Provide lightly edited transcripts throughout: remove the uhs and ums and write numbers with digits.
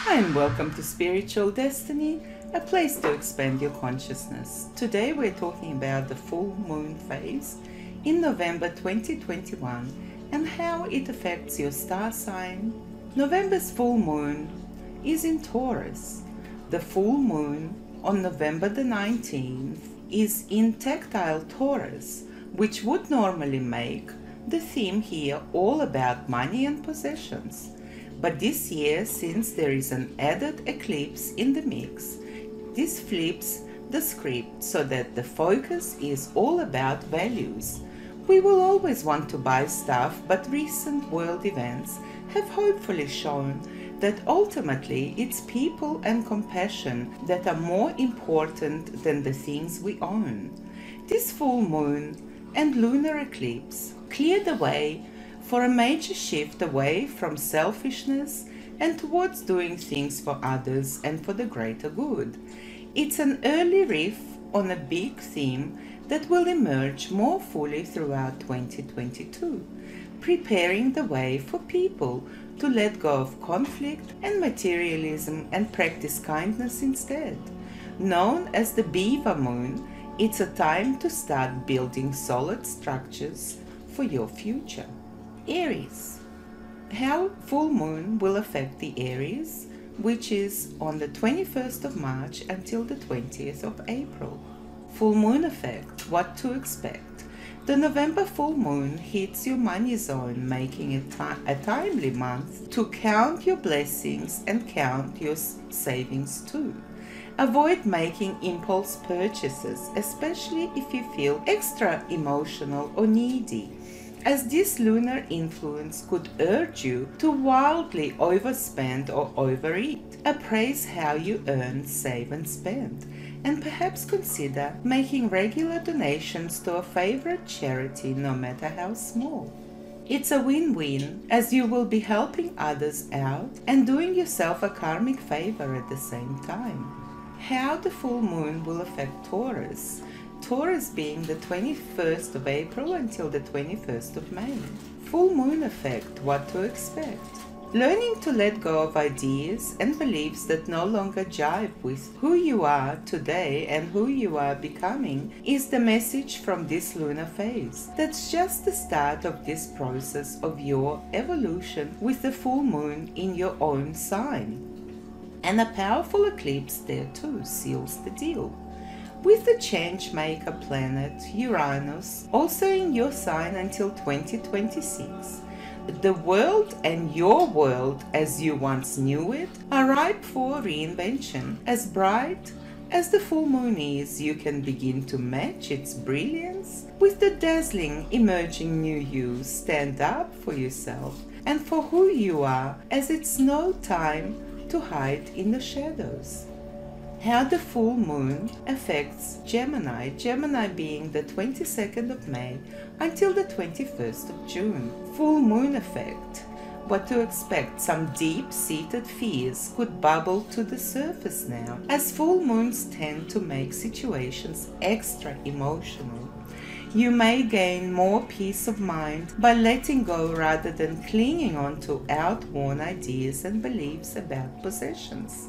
Hi and welcome to Spiritual Destiny, a place to expand your consciousness. Today we're talking about the full moon phase in November 2021 and how it affects your star sign. November's full moon is in Taurus. The full moon on November the 19th is in tactile Taurus, which would normally make the theme here all about money and possessions. But this year, since there is an added eclipse in the mix, this flips the script so that the focus is all about values. We will always want to buy stuff, but recent world events have hopefully shown that ultimately it's people and compassion that are more important than the things we own. This full moon and lunar eclipse clear the way for a major shift away from selfishness and towards doing things for others and for the greater good. It's an early riff on a big theme that will emerge more fully throughout 2022, preparing the way for people to let go of conflict and materialism and practice kindness instead. Known as the Beaver Moon, it's a time to start building solid structures for your future. Aries. How full moon will affect the Aries, which is on the 21st of March until the 20th of April. Full moon effect, what to expect. The November full moon hits your money zone, making it a timely month to count your blessings and count your savings too. Avoid making impulse purchases, especially if you feel extra emotional or needy, as this lunar influence could urge you to wildly overspend or overeat. Appraise how you earn, save and spend, and perhaps consider making regular donations to a favorite charity, no matter how small. It's a win-win, as you will be helping others out and doing yourself a karmic favor at the same time. How the full moon will affect Taurus. Taurus being the 21st of April until the 21st of May. Full moon effect, what to expect. Learning to let go of ideas and beliefs that no longer jive with who you are today and who you are becoming is the message from this lunar phase. That's just the start of this process of your evolution with the full moon in your own sign. And a powerful eclipse there too seals the deal. With the change-maker planet Uranus also in your sign until 2026, the world and your world as you once knew it are ripe for reinvention. As bright as the full moon is, you can begin to match its brilliance with the dazzling emerging new you. Stand up for yourself and for who you are, as it's no time to hide in the shadows. How the full moon affects Gemini, Gemini being the 22nd of May until the 21st of June. Full moon effect, what to expect. Some deep-seated fears could bubble to the surface now, as full moons tend to make situations extra emotional. You may gain more peace of mind by letting go rather than clinging on to outworn ideas and beliefs about possessions.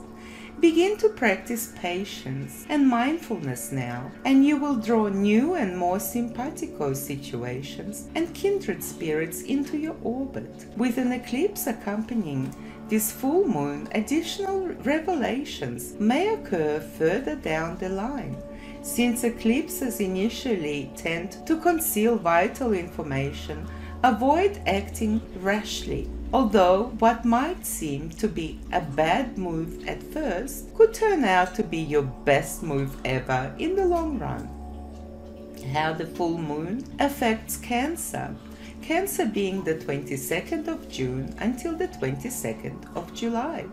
Begin to practice patience and mindfulness now, and you will draw new and more simpatico situations and kindred spirits into your orbit. With an eclipse accompanying this full moon, additional revelations may occur further down the line. Since eclipses initially tend to conceal vital information, avoid acting rashly. Although what might seem to be a bad move at first could turn out to be your best move ever in the long run. How the full moon affects Cancer. Cancer being the 22nd of June until the 22nd of July.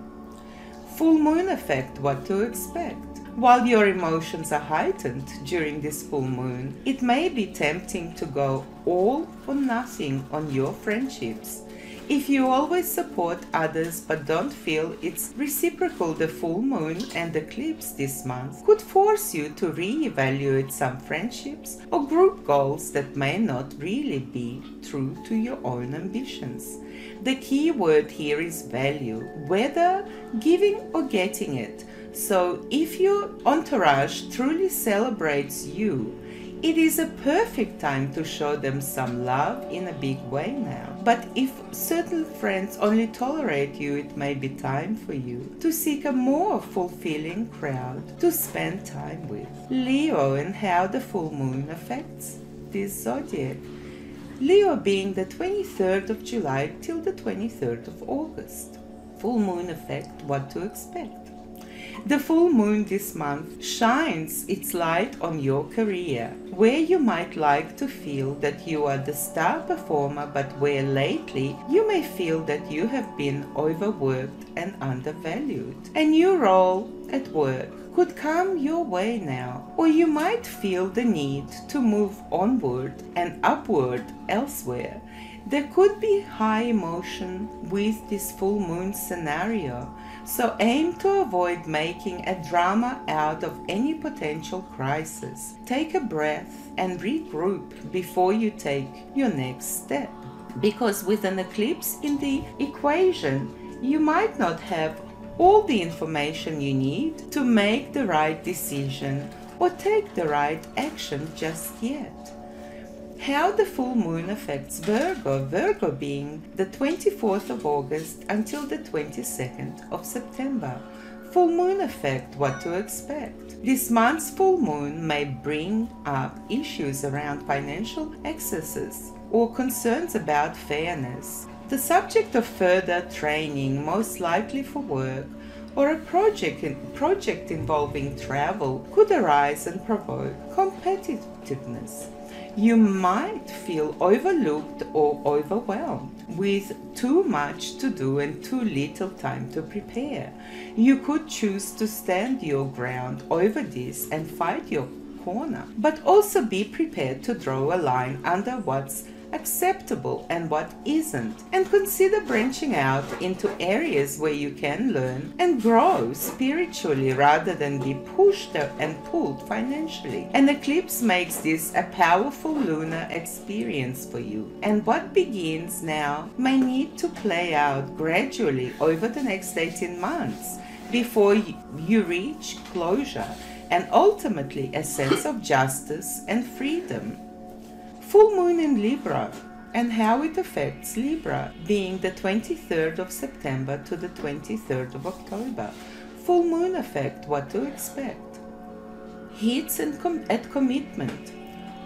Full moon effect, what to expect. While your emotions are heightened during this full moon, it may be tempting to go all or nothing on your friendships. If you always support others but don't feel it's reciprocal, the full moon and eclipse this month could force you to re-evaluate some friendships or group goals that may not really be true to your own ambitions. The key word here is value, whether giving or getting it. So if your entourage truly celebrates you, it is a perfect time to show them some love in a big way now. But if certain friends only tolerate you, it may be time for you to seek a more fulfilling crowd to spend time with. Leo, and how the full moon affects this zodiac. Leo being the 23rd of July till the 23rd of August. Full moon effect, what to expect. The full moon this month shines its light on your career, where you might like to feel that you are the star performer, but where lately you may feel that you have been overworked and undervalued. A new role at work could come your way now, or you might feel the need to move onward and upward elsewhere. There could be high emotion with this full moon scenario, so aim to avoid making a drama out of any potential crisis. Take a breath and regroup before you take your next step. Because with an eclipse in the equation, you might not have all the information you need to make the right decision or take the right action just yet. How the full moon affects Virgo, Virgo being the 24th of August until the 22nd of September. Full moon effect, what to expect. This month's full moon may bring up issues around financial excesses or concerns about fairness. The subject of further training, most likely for work, or a project involving travel could arise and provoke competitiveness. You might feel overlooked or overwhelmed with too much to do and too little time to prepare. You could choose to stand your ground over this and fight your corner, but also be prepared to draw a line under what's acceptable and what isn't, and consider branching out into areas where you can learn and grow spiritually rather than be pushed and pulled financially. An eclipse makes this a powerful lunar experience for you, and what begins now may need to play out gradually over the next 18 months before you reach closure and ultimately a sense of justice and freedom. Full moon in Libra, and how it affects Libra, being the 23rd of September to the 23rd of October. Full moon effect, what to expect. Hits at commitment,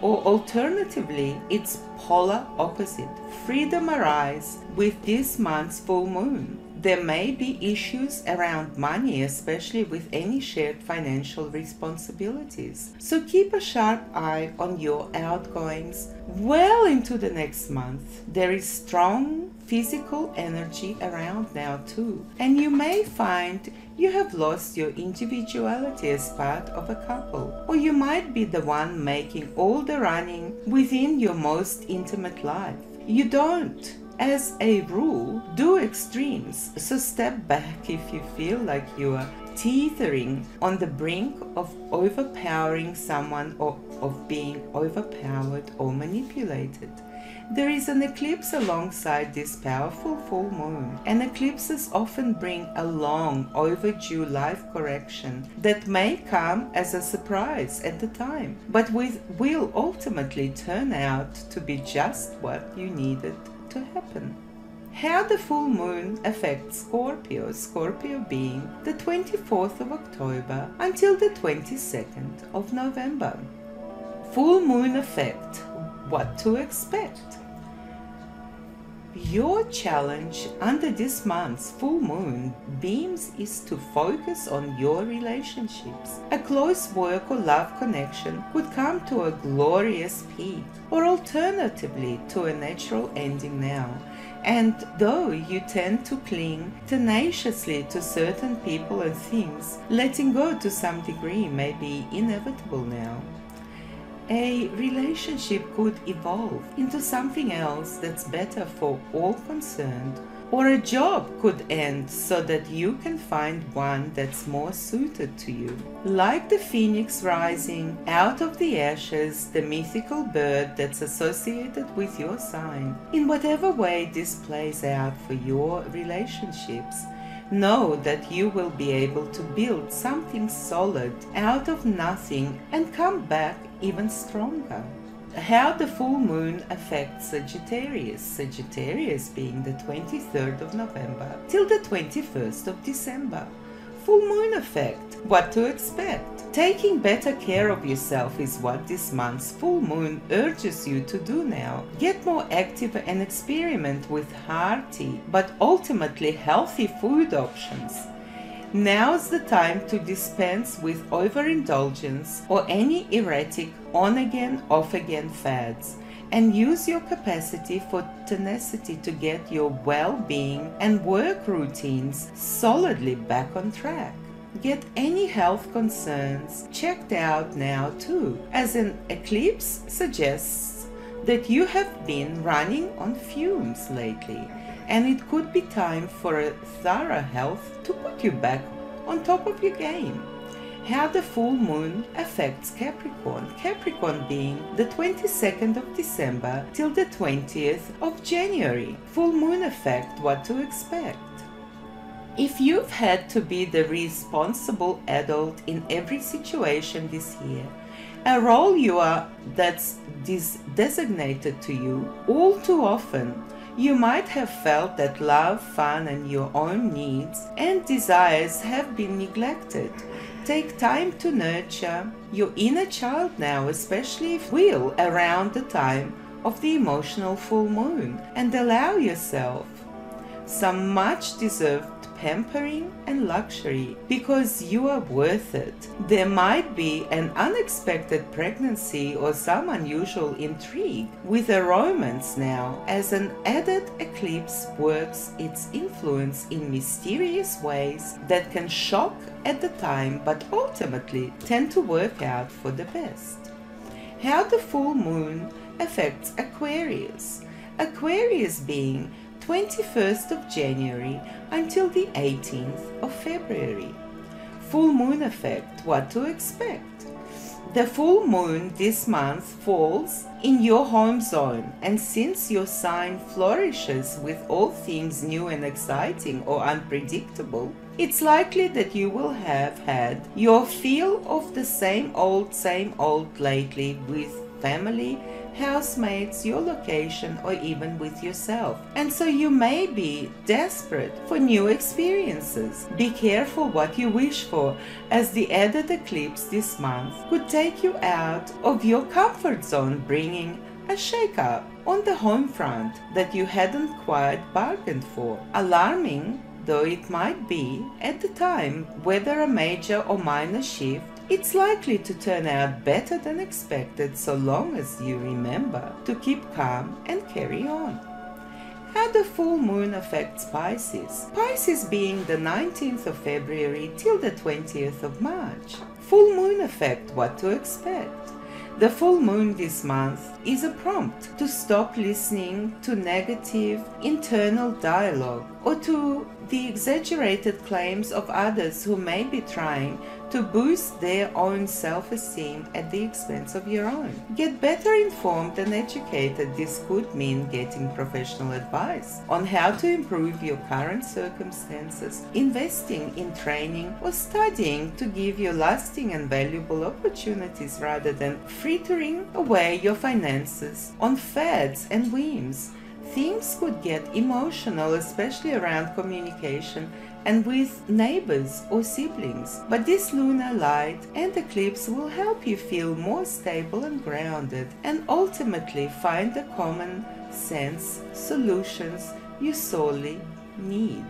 or alternatively, its polar opposite. Freedom arise with this month's full moon. There may be issues around money, especially with any shared financial responsibilities. So keep a sharp eye on your outgoings well into the next month. There is strong physical energy around now too, and you may find you have lost your individuality as part of a couple, or you might be the one making all the running within your most intimate life. You don't, as a rule, do extremes, so step back if you feel like you are teetering on the brink of overpowering someone or of being overpowered or manipulated. There is an eclipse alongside this powerful full moon, and eclipses often bring a long overdue life correction that may come as a surprise at the time, but will ultimately turn out to be just what you needed to happen. How the full moon affects Scorpio, Scorpio being the 24th of October until the 22nd of November. Full moon effect, what to expect. Your challenge under this month's full moon beams is to focus on your relationships. A close work or love connection could come to a glorious peak, or alternatively to a natural ending now. And though you tend to cling tenaciously to certain people and things, letting go to some degree may be inevitable now. A relationship could evolve into something else that's better for all concerned, or a job could end so that you can find one that's more suited to you. Like the phoenix rising out of the ashes, the mythical bird that's associated with your sign, in whatever way this plays out for your relationships, know that you will be able to build something solid out of nothing and come back even stronger. How the full moon affects Sagittarius. Sagittarius being the 23rd of November till the 21st of December. Full moon effect. What to expect? Taking better care of yourself is what this month's full moon urges you to do now. Get more active and experiment with hearty but ultimately healthy food options. Now's the time to dispense with overindulgence or any erratic on-again, off-again fads, and use your capacity for tenacity to get your well-being and work routines solidly back on track. Get any health concerns checked out now too, as an eclipse suggests that you have been running on fumes lately, and it could be time for a thorough health to put you back on top of your game. How the full moon affects Capricorn. Capricorn being the 22nd of December till the 20th of January. Full moon effect, what to expect. If you've had to be the responsible adult in every situation this year, a role that's designated to you, all too often, you might have felt that love, fun, and your own needs and desires have been neglected. Take time to nurture your inner child now, especially if will around the time of the emotional full moon, and allow yourself some much deserved pampering and luxury, because you are worth it. There might be an unexpected pregnancy or some unusual intrigue with a romance now, as an added eclipse works its influence in mysterious ways that can shock at the time but ultimately tend to work out for the best. How the full moon affects Aquarius. Aquarius being 21st of January until the 18th of February. Full moon effect, what to expect? The full moon this month falls in your home zone, and since your sign flourishes with all things new and exciting or unpredictable, it's likely that you will have had your feel of the same old lately with family, housemates, your location, or even with yourself. And so you may be desperate for new experiences. Be careful what you wish for, as the added eclipse this month could take you out of your comfort zone, bringing a shake-up on the home front that you hadn't quite bargained for. Alarming though it might be at the time, whether a major or minor shift, it's likely to turn out better than expected, so long as you remember to keep calm and carry on. How the full moon affects Pisces. Pisces being the 19th of February till the 20th of March. Full moon effect, what to expect. The full moon this month is a prompt to stop listening to negative internal dialogue or to the exaggerated claims of others who may be trying to boost their own self-esteem at the expense of your own. Get better informed and educated. This could mean getting professional advice on how to improve your current circumstances, investing in training or studying to give you lasting and valuable opportunities rather than frittering away your finances on fads and whims. Things could get emotional, especially around communication and with neighbors or siblings, but this lunar light and eclipse will help you feel more stable and grounded, and ultimately find the common sense solutions you sorely need.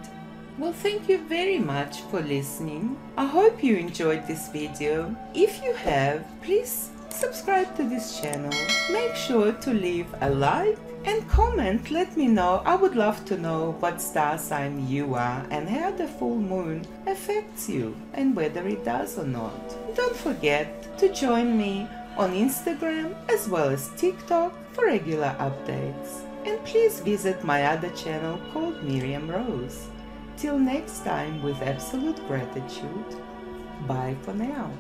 Well, thank you very much for listening. I hope you enjoyed this video. If you have, please subscribe to this channel. Make sure to leave a like and comment. Let me know. I would love to know what star sign you are and how the full moon affects you and whether it does or not. Don't forget to join me on Instagram as well as TikTok for regular updates. And please visit my other channel called Miriam Rose. Till next time, with absolute gratitude. Bye for now.